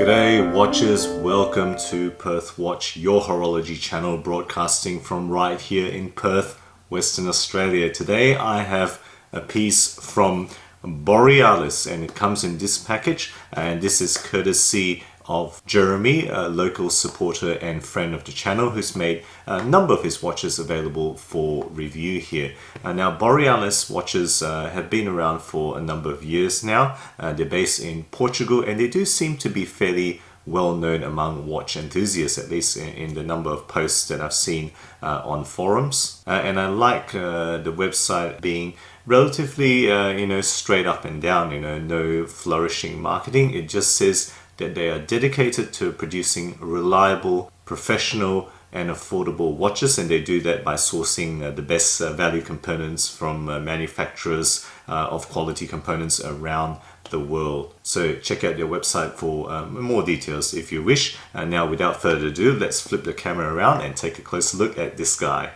G'day watchers, welcome to Perth Watch, your horology channel broadcasting from right here in Perth, Western Australia. Today I have a piece from Borealis and it comes in this package, and this is courtesy of Jeremy, a local supporter and friend of the channel who's made a number of his watches available for review here. Now Borealis watches have been around for a number of years now. They're based in Portugal and they do seem to be fairly well known among watch enthusiasts, at least in the number of posts that I've seen on forums. And I like the website being relatively straight up and down, no flourishing marketing. It just says that they are dedicated to producing reliable, professional and affordable watches, and they do that by sourcing the best value components from manufacturers of quality components around the world. So check out their website for more details if you wish. And now without further ado, let's flip the camera around and take a closer look at this guy.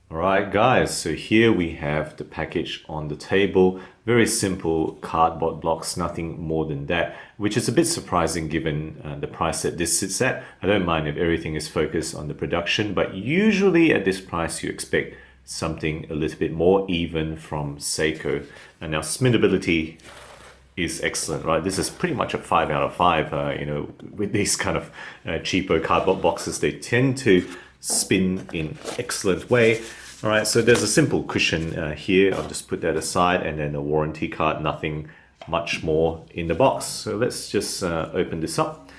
Alright guys, so here we have the package on the table. Very simple cardboard blocks, nothing more than that, which is a bit surprising given the price that this sits at. I don't mind if everything is focused on the production, but usually at this price you expect something a little bit more, even from Seiko. And now spinability is excellent, right? This is pretty much a 5 out of 5. With these kind of cheapo cardboard boxes, they tend to spin in excellent way. All right, so there's a simple cushion here. I'll just put that aside, and then a warranty card, nothing much more in the box. So let's just open this up,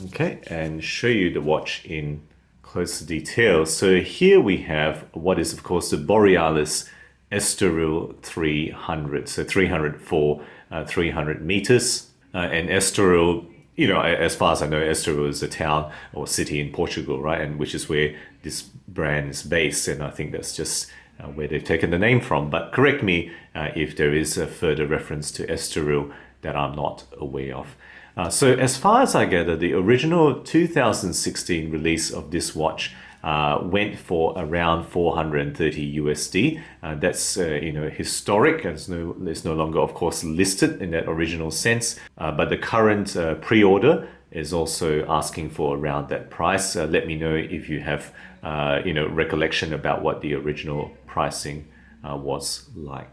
okay, and show you the watch in closer detail. So here we have what is of course the Borealis Estoril 300, so 300 for 300 meters, and Estoril, as far as I know, Estoril is a town or city in Portugal, right? And which is where this brand is based. And I think that's just where they've taken the name from. But correct me if there is a further reference to Estoril that I'm not aware of. So as far as I gather, the original 2016 release of this watch went for around 430 USD. That's historic, and it's no longer, of course, listed in that original sense. But the current pre-order is also asking for around that price. Let me know if you have recollection about what the original pricing was like.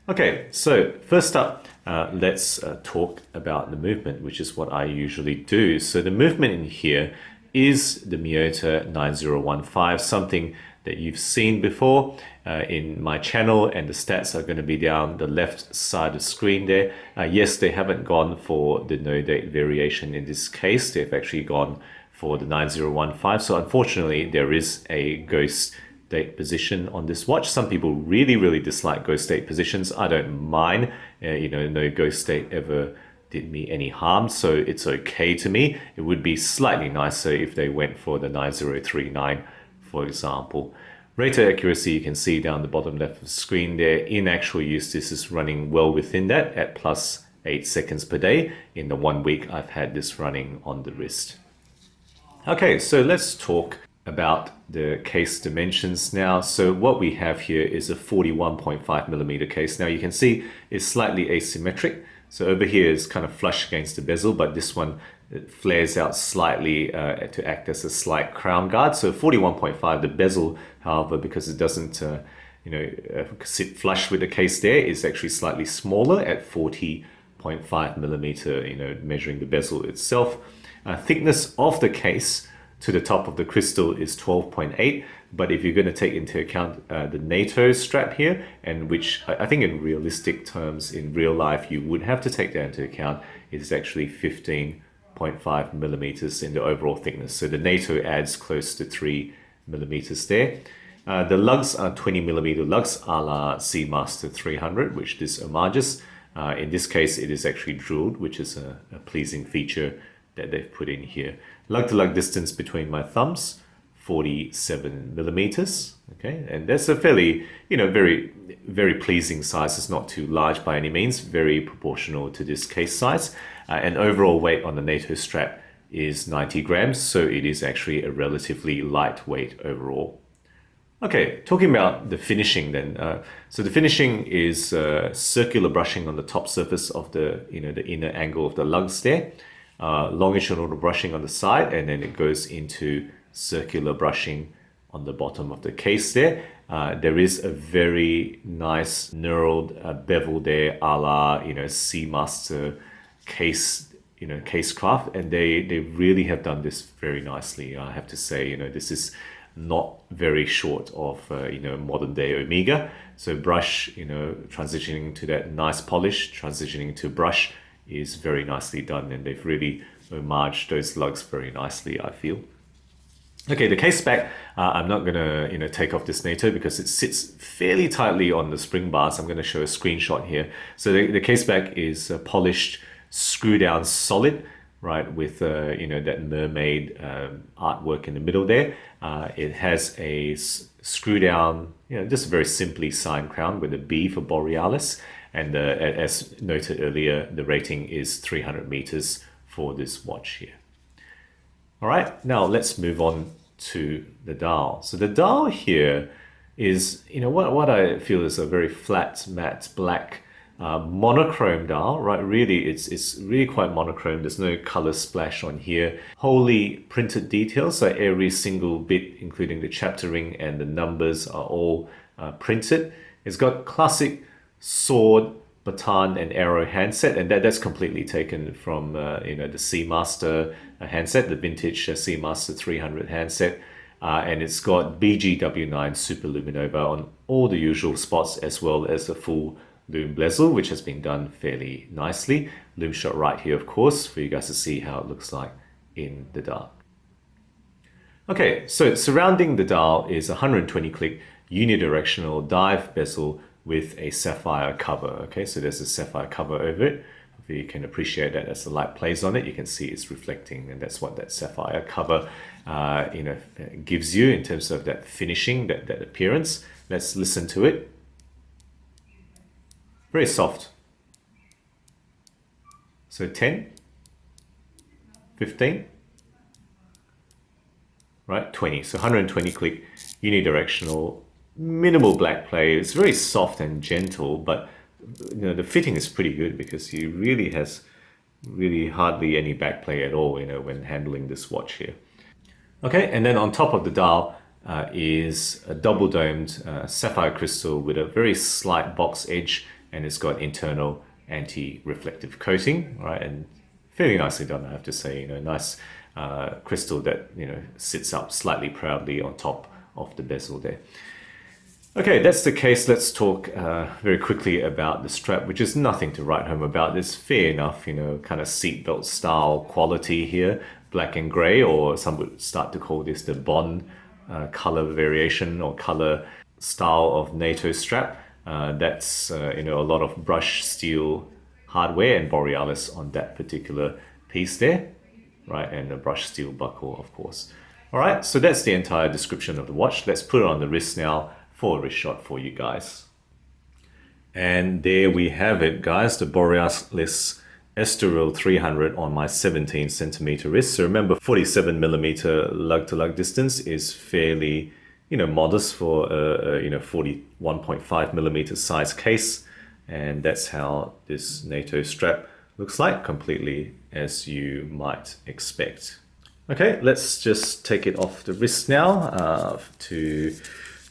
Okay, so first up, let's talk about the movement, which is what I usually do. So the movement in here is the Miyota 9015, something that you've seen before in my channel, and the stats are going to be down the left side of the screen there. Yes, they haven't gone for the no date variation in this case. They've actually gone for the 9015. So unfortunately, there is a ghost date position on this watch. Some people really dislike ghost date positions. I don't mind. No ghost date ever did me any harm, so it's okay to me. It would be slightly nicer if they went for the 9039, for example. Rater accuracy, you can see down the bottom left of the screen there. In actual use, this is running well within that at plus 8 seconds per day. In the 1 week I've had this running on the wrist. Okay, so let's talk about the case dimensions now. So what we have here is a 41.5 millimeter case. Now you can see it's slightly asymmetric. So over here is kind of flush against the bezel, but this one flares out slightly to act as a slight crown guard. So 41.5, the bezel, however, because it doesn't sit flush with the case there, is actually slightly smaller at 40.5 millimeter, measuring the bezel itself. Thickness of the case to the top of the crystal is 12.8, but if you're going to take into account the NATO strap here, and which I think in realistic terms, in real life, you would have to take that into account, it's actually 15.5 millimeters in the overall thickness. So the NATO adds close to 3 millimeters there. The lugs are 20 millimeter lugs a la Seamaster 300, which this homages. In this case, it is actually jeweled, which is a pleasing feature that they've put in here. Lug to lug distance between my thumbs, 47 millimeters. Okay, and that's a fairly, very pleasing size. It's not too large by any means, very proportional to this case size. And overall weight on the NATO strap is 90 grams, so it is actually a relatively lightweight overall. Okay, talking about the finishing then. So the finishing is circular brushing on the top surface of the, the inner angle of the lugs there. longitudinal brushing on the side, and then it goes into circular brushing on the bottom of the case there. There is a very nice knurled bevel there, a la Seamaster case, case craft, and they really have done this very nicely. I have to say, this is not very short of modern day Omega. So brush, transitioning to that nice polish, transitioning to brush is very nicely done, and they've really homaged those lugs very nicely, I feel. Okay, the case back, I'm not gonna take off this NATO because it sits fairly tightly on the spring bars. I'm gonna show a screenshot here. So the case back is polished, screw down solid, right, with that mermaid artwork in the middle there. It has a screw down, just a very simply signed crown with a B for Borealis, and as noted earlier, the rating is 300 meters for this watch here. All right, now let's move on to the dial. So the dial here is, what I feel is a very flat, matte, black, monochrome dial, right? Really, it's really quite monochrome. There's no color splash on here. Wholly printed details, so every single bit, including the chapter ring and the numbers, are all printed. It's got classic sword, baton, and arrow handset, and that's completely taken from the Seamaster handset, the vintage Seamaster 300 handset, and it's got BGW9 Super Luminova on all the usual spots, as well as a full loom bezel, which has been done fairly nicely. Loom shot right here, of course, for you guys to see how it looks like in the dark. Okay, so surrounding the dial is 120 click unidirectional dive bezel with a sapphire cover. Okay, so there's a sapphire cover over it. Hopefully you can appreciate that as the light plays on it. You can see it's reflecting, and that's what that sapphire cover gives you in terms of that finishing, that appearance. Let's listen to it. Very soft. So 10, 15, right, 20. So 120 click unidirectional, minimal black play. It's very soft and gentle, but the fitting is pretty good because he really has hardly any back play at all, when handling this watch here. Okay, and then on top of the dial is a double domed sapphire crystal with a very slight box edge, and it's got internal anti-reflective coating, right? And fairly nicely done, I have to say. Nice crystal that sits up slightly proudly on top of the bezel there. Okay, that's the case. Let's talk very quickly about the strap, which is nothing to write home about. It's fair enough, kind of seatbelt style quality here, black and gray, or some would start to call this the Bond color variation or color style of NATO strap. That's a lot of brush steel hardware and Borealis on that particular piece there, right? And a brush steel buckle, of course. All right, so that's the entire description of the watch. Let's put it on the wrist now for a wrist shot for you guys. And there we have it, guys, the Borealis Estoril 300 on my 17 centimeter wrist. So remember, 47 millimeter lug to lug distance is fairly, modest for a 41.5 millimeter size case. And that's how this NATO strap looks like, completely as you might expect. Okay, let's just take it off the wrist now to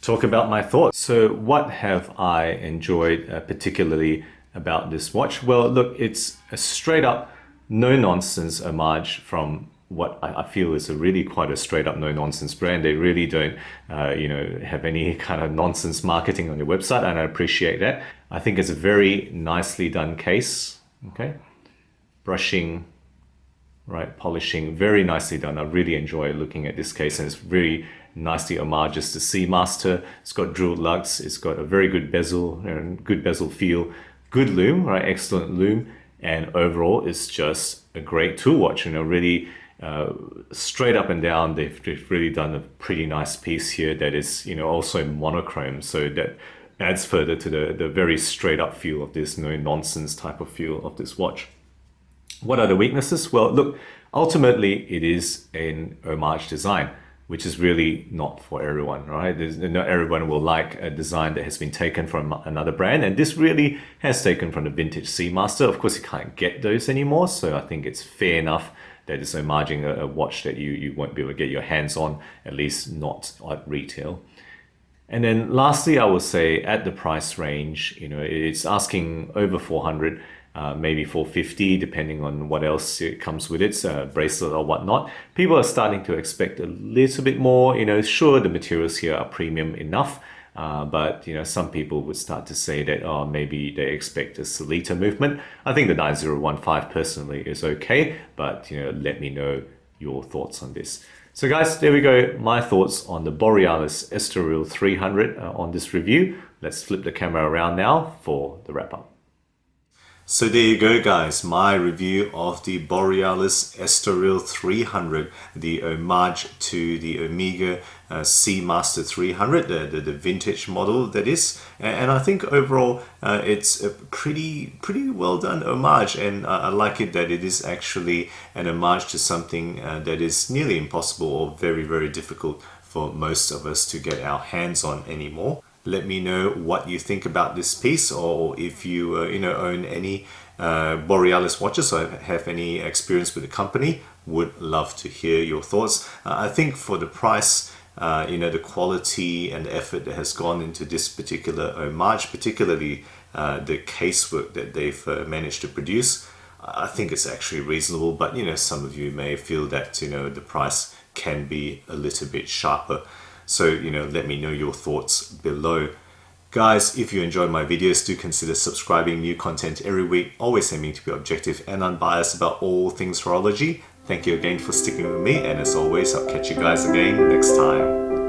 talk about my thoughts. So what have I enjoyed particularly about this watch? Well, look, it's a straight up no-nonsense homage from what I feel is quite a straight up no-nonsense brand. They really don't have any kind of nonsense marketing on their website, and I appreciate that. I think it's a very nicely done case. Okay, brushing, right, polishing, very nicely done. I really enjoy looking at this case, and it's very nicely homages to Seamaster. It's got drilled lugs, it's got a very good bezel and good bezel feel, good loom, right, excellent loom, and overall it's just a great tool watch. Really straight up and down, they've really done a pretty nice piece here that is also monochrome, so that adds further to the very straight up feel of this, no nonsense type of feel of this watch. What are the weaknesses? Well, look, ultimately it is an homage design. which is really not for everyone, right? Not everyone will like a design that has been taken from another brand, and this really has taken from the vintage Seamaster. Of course, you can't get those anymore, so I think it's fair enough that it's homaging a watch that you won't be able to get your hands on, at least not at retail. And then lastly, I would say at the price range, it's asking over 400, maybe 450, depending on what else it comes with it, bracelet or whatnot. People are starting to expect a little bit more. Sure, the materials here are premium enough, but some people would start to say that, oh, maybe they expect a Solita movement. I think the 9015 personally is okay, but let me know your thoughts on this. So guys, there we go, my thoughts on the Borealis Estoril 300 on this review. Let's flip the camera around now for the wrap up. So there you go guys, my review of the Borealis Estoril 300, the homage to the Omega Seamaster 300, the vintage model that is. And I think overall it's a pretty well done homage, and I like it that it is actually an homage to something that is nearly impossible or very difficult for most of us to get our hands on anymore. Let me know what you think about this piece, or if you own any Borealis watches or have any experience with the company. Would love to hear your thoughts. I think for the price, the quality and the effort that has gone into this particular homage, particularly the casework that they've managed to produce, I think it's actually reasonable. But some of you may feel that the price can be a little bit sharper. So, let me know your thoughts below. Guys, if you enjoy my videos, do consider subscribing. New content every week, always aiming to be objective and unbiased about all things horology. Thank you again for sticking with me, and as always, I'll catch you guys again next time.